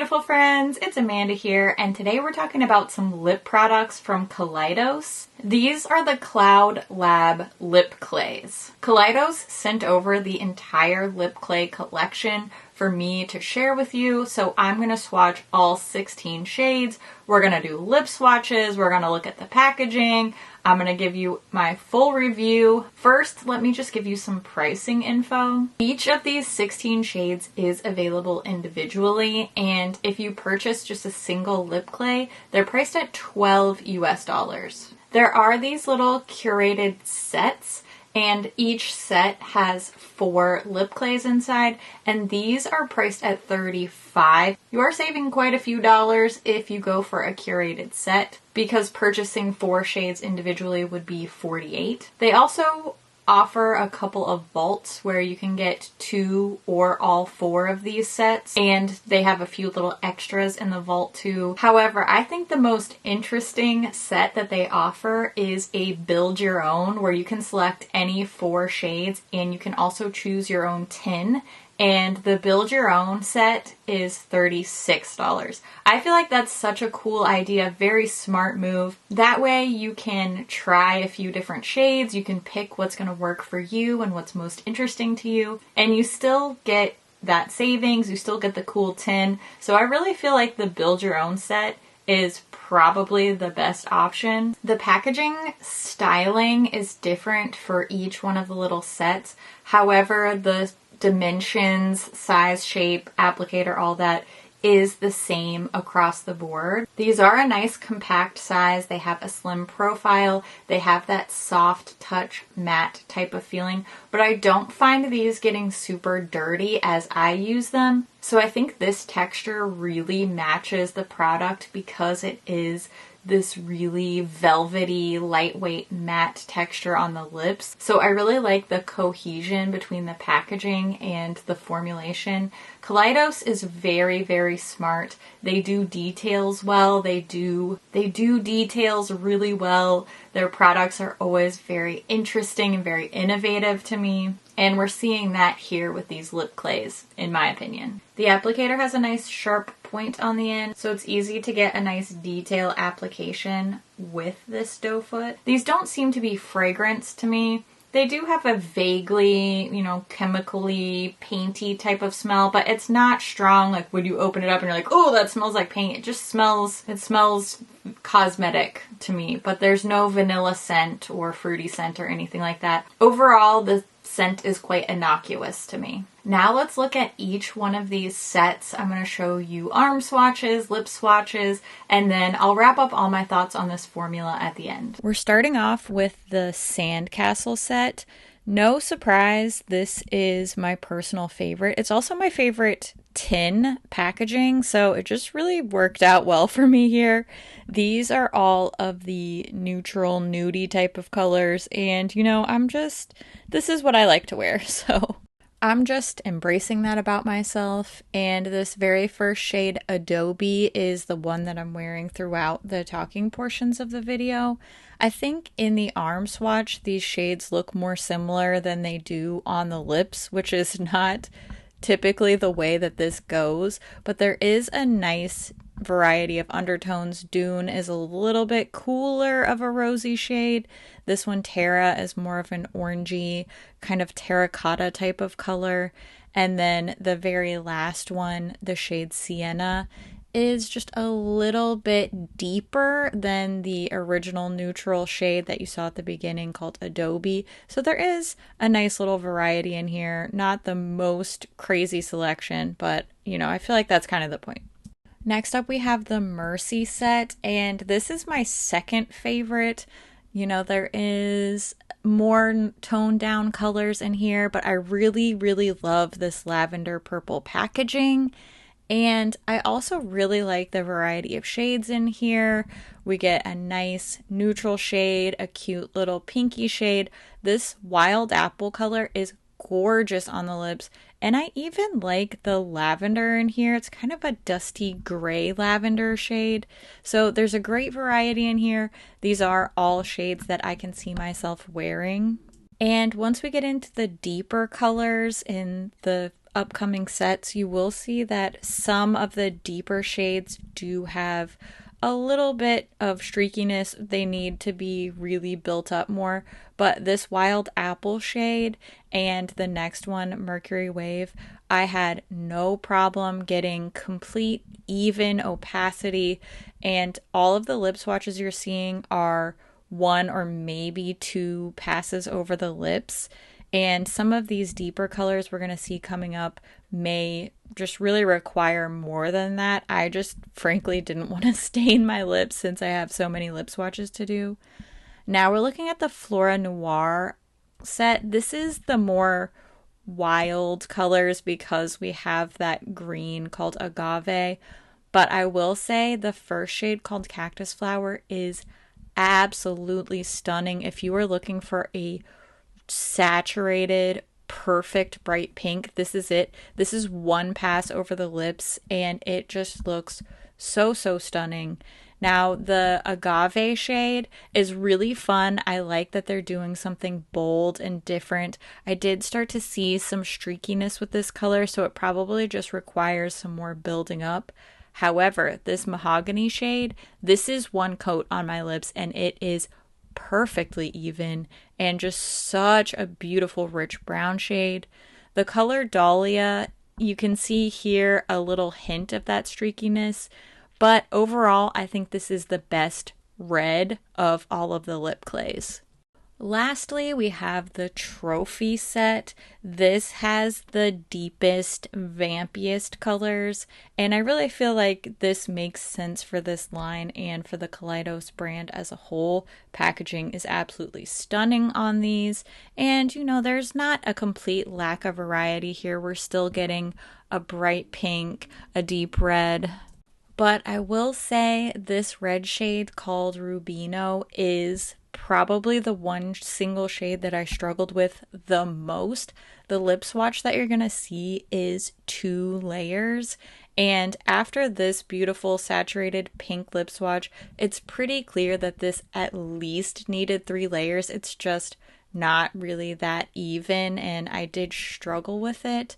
beautiful friends, it's Amanda here, and today we're talking about some lip products from Kaleidos. These are the Cloud Lab lip clays. Kaleidos sent over the entire lip clay collection for me to share with you, so I'm going to swatch all 16 shades. We're going to do lip swatches, we're going to look at the packaging, I'm going to give you my full review. First, let me just give you some pricing info. Each of these 16 shades is available individually, and if you purchase just a single lip clay, they're priced at $12 US. There are these little curated sets, and each set has 4 lip clays inside, and these are priced at $35. You are saving quite a few dollars if you go for a curated set, because purchasing 4 shades individually would be $48. They also offer a couple of vaults where you can get 2 or all 4 of these sets, and they have a few little extras in the vault too. However, I think the most interesting set that they offer is a build your own, where you can select any 4 shades and you can also choose your own tin. And the build your own set is $36. I feel like that's such a cool idea, very smart move. That way you can try a few different shades, you can pick what's going to work for you and what's most interesting to you, and you still get that savings, you still get the cool tin. So I really feel like the build your own set is probably the best option. The packaging styling is different for each one of the little sets. However, the dimensions, size, shape, applicator, all that is the same across the board. These are a nice compact size. They have a slim profile. They have that soft touch matte type of feeling, but I don't find these getting super dirty as I use them. So I think this texture really matches the product because it is this really velvety, lightweight, matte texture on the lips. So I really like the cohesion between the packaging and the formulation. Kaleidos is very, very smart. They do details well. They do details really well. Their products are always very interesting and very innovative to me. And we're seeing that here with these lip clays, in my opinion. The applicator has a nice sharp point on the end, so it's easy to get a nice detail application with this doe foot. These don't seem to be fragrance to me. They do have a vaguely, chemically painty type of smell, but it's not strong. Like when you open it up and you're like, oh, that smells like paint. It smells cosmetic to me, but there's no vanilla scent or fruity scent or anything like that. Overall, the scent is quite innocuous to me. Now let's look at each one of these sets. I'm going to show you arm swatches, lip swatches, and then I'll wrap up all my thoughts on this formula at the end. We're starting off with the Sandcastle set. No surprise, this is my personal favorite. It's also my favorite tin packaging, so it just really worked out well for me here. These are all of the neutral, nudie type of colors, and this is what I like to wear, so I'm just embracing that about myself. And this very first shade, Adobe, is the one that I'm wearing throughout the talking portions of the video. I think in the arm swatch, these shades look more similar than they do on the lips, which is not typically the way that this goes, but there is a nice variety of undertones. Dune is a little bit cooler of a rosy shade. This one, Terra, is more of an orangey kind of terracotta type of color. And then the very last one, the shade Sienna, is just a little bit deeper than the original neutral shade that you saw at the beginning called Adobe. So there is a nice little variety in here. Not the most crazy selection, but I feel like that's kind of the point. Next up we have the Mercy set, and this is my second favorite. There is more toned down colors in here, but I really, really love this lavender purple packaging. And I also really like the variety of shades in here. We get a nice neutral shade, a cute little pinky shade. This wild apple color is gorgeous on the lips, and I even like the lavender in here. It's kind of a dusty gray lavender shade, so there's a great variety in here. These are all shades that I can see myself wearing. And once we get into the deeper colors in the upcoming sets, you will see that some of the deeper shades do have a little bit of streakiness. They need to be really built up more, but this Wild Apple shade and the next one, Mercury Wave, I had no problem getting complete even opacity, and all of the lip swatches you're seeing are one or maybe two passes over the lips. And some of these deeper colors we're going to see coming up may just really require more than that. I just frankly didn't want to stain my lips since I have so many lip swatches to do. Now we're looking at the Flora Noir set. This is the more wild colors because we have that green called Agave. But I will say the first shade called Cactus Flower is absolutely stunning. If you are looking for a saturated, perfect bright pink, this is it. This is one pass over the lips and it just looks so stunning. Now the Agave shade is really fun. I like that they're doing something bold and different. I did start to see some streakiness with this color, so it probably just requires some more building up. However, this Mahogany shade, this is one coat on my lips and it is perfectly even and just such a beautiful rich brown shade. The color Dahlia, you can see here a little hint of that streakiness, but overall I think this is the best red of all of the lip clays. Lastly, we have the Trophy set. This has the deepest, vampiest colors, and I really feel like this makes sense for this line and for the Kaleidos brand as a whole. Packaging is absolutely stunning on these, and you know, there's not a complete lack of variety here. We're still getting a bright pink, a deep red. But I will say this red shade called Rubino is probably the one single shade that I struggled with the most. The lip swatch that you're gonna see is 2 layers, and after this beautiful saturated pink lip swatch, it's pretty clear that this at least needed 3 layers. It's just not really that even, and I did struggle with it.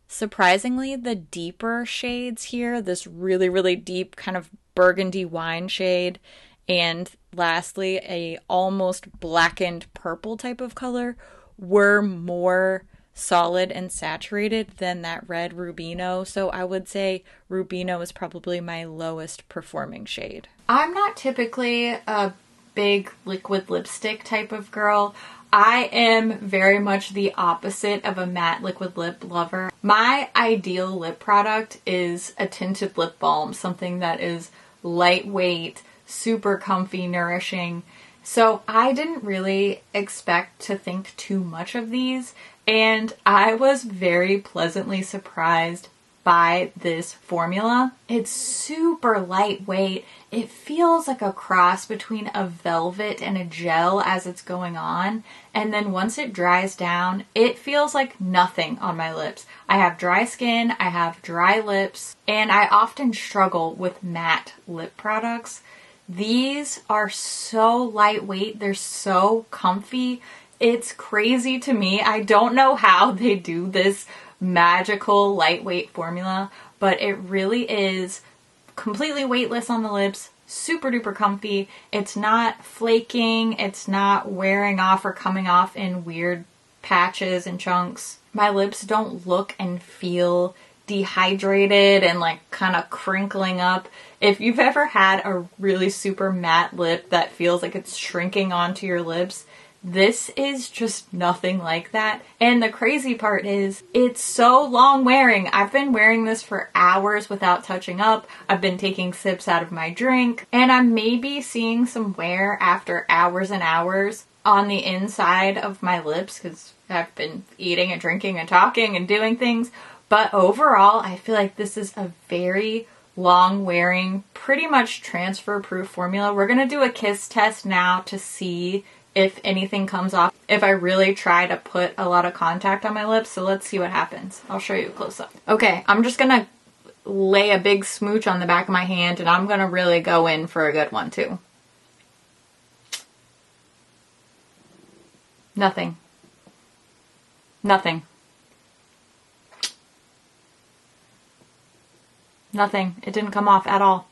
Surprisingly, the deeper shades here, this really deep kind of burgundy wine shade, and lastly, a almost blackened purple type of color, were more solid and saturated than that red Rubino. So I would say Rubino is probably my lowest performing shade. I'm not typically a big liquid lipstick type of girl. I am very much the opposite of a matte liquid lip lover. My ideal lip product is a tinted lip balm, something that is lightweight, super comfy, nourishing. So I didn't really expect to think too much of these, and I was very pleasantly surprised by this formula. It's super lightweight. It feels like a cross between a velvet and a gel as it's going on, and then once it dries down, it feels like nothing on my lips. I have dry skin, I have dry lips, and I often struggle with matte lip products. These are so lightweight, they're so comfy. It's crazy to me. I don't know how they do this magical lightweight formula, but it really is completely weightless on the lips, super duper comfy. It's not flaking, it's not wearing off or coming off in weird patches and chunks. My lips don't look and feel dehydrated and like kind of crinkling up. If you've ever had a really super matte lip that feels like it's shrinking onto your lips, this is just nothing like that. And the crazy part is it's so long wearing. I've been wearing this for hours without touching up. I've been taking sips out of my drink, and I'm maybe seeing some wear after hours and hours on the inside of my lips because I've been eating and drinking and talking and doing things. But overall, I feel like this is a very long wearing, pretty much transfer proof formula. We're gonna do a kiss test now to see if anything comes off, if I really try to put a lot of contact on my lips. So let's see what happens. I'll show you a close up. Okay, I'm just gonna lay a big smooch on the back of my hand, and I'm gonna really go in for a good one too. Nothing. Nothing. Nothing. It didn't come off at all.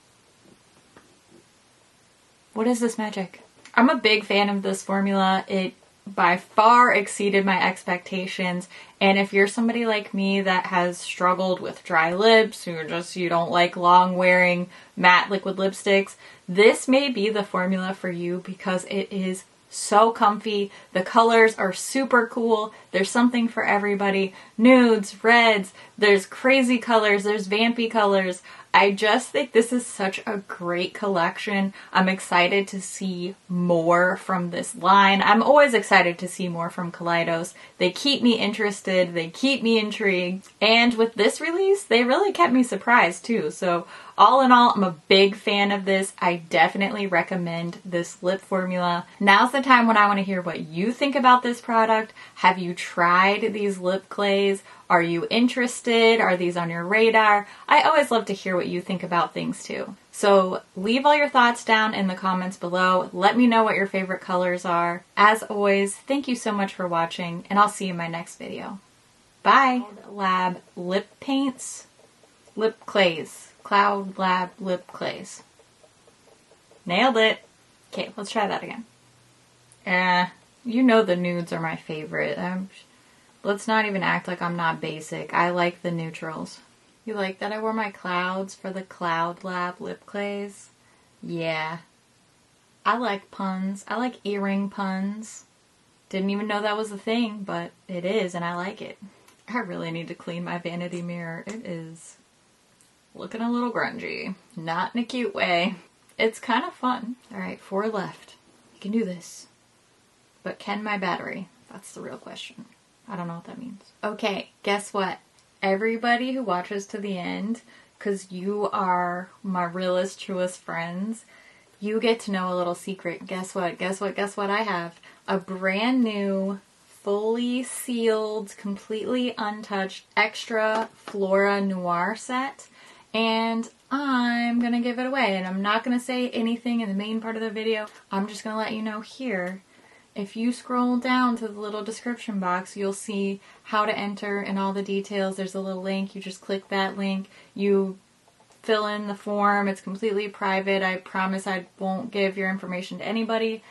What is this magic? I'm a big fan of this formula. It by far exceeded my expectations. And if you're somebody like me that has struggled with dry lips, or just you don't like long wearing matte liquid lipsticks, this may be the formula for you because it is so comfy. The colors are super cool. There's something for everybody. Nudes, reds, there's crazy colors, there's vampy colors. I just think this is such a great collection. I'm excited to see more from this line. I'm always excited to see more from Kaleidos. They keep me interested, they keep me intrigued. And with this release, they really kept me surprised too. So all in all, I'm a big fan of this. I definitely recommend this lip formula. Now's the time when I want to hear what you think about this product. Have you tried these lip clays? Are you interested? Are these on your radar? I always love to hear what you think about things too. So leave all your thoughts down in the comments below. Let me know what your favorite colors are. As always, thank you so much for watching, and I'll see you in my next video. Bye! Lab lip paints, lip clays, Cloud Lab lip clays. Nailed it! Okay, let's try that again. You know the nudes are my favorite. Let's not even act like I'm not basic. I like the neutrals. You like that I wore my clouds for the Cloud Lab lip clays? Yeah. I like puns. I like earring puns. Didn't even know that was a thing, but it is, and I like it. I really need to clean my vanity mirror. It is looking a little grungy. Not in a cute way. It's kind of fun. Alright, 4 left. You can do this. But can my battery? That's the real question. I don't know what that means. Okay, guess what? Everybody who watches to the end, because you are my realest, truest friends, you get to know a little secret. Guess what? Guess what? Guess what I have? A brand new, fully sealed, completely untouched, extra Flora Noir set. And I'm going to give it away. And I'm not going to say anything in the main part of the video. I'm just going to let you know here. If you scroll down to the little description box, you'll see how to enter and all the details. There's a little link. You just click that link. You fill in the form. It's completely private. I promise I won't give your information to anybody.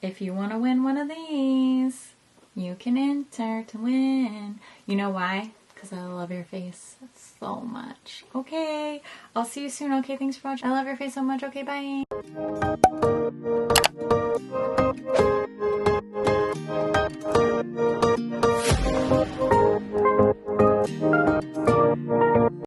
If you want to win one of these, you can enter to win. You know why? Because I love your face so much. Okay, I'll see you soon. Okay, thanks for watching. I love your face so much. Okay, bye.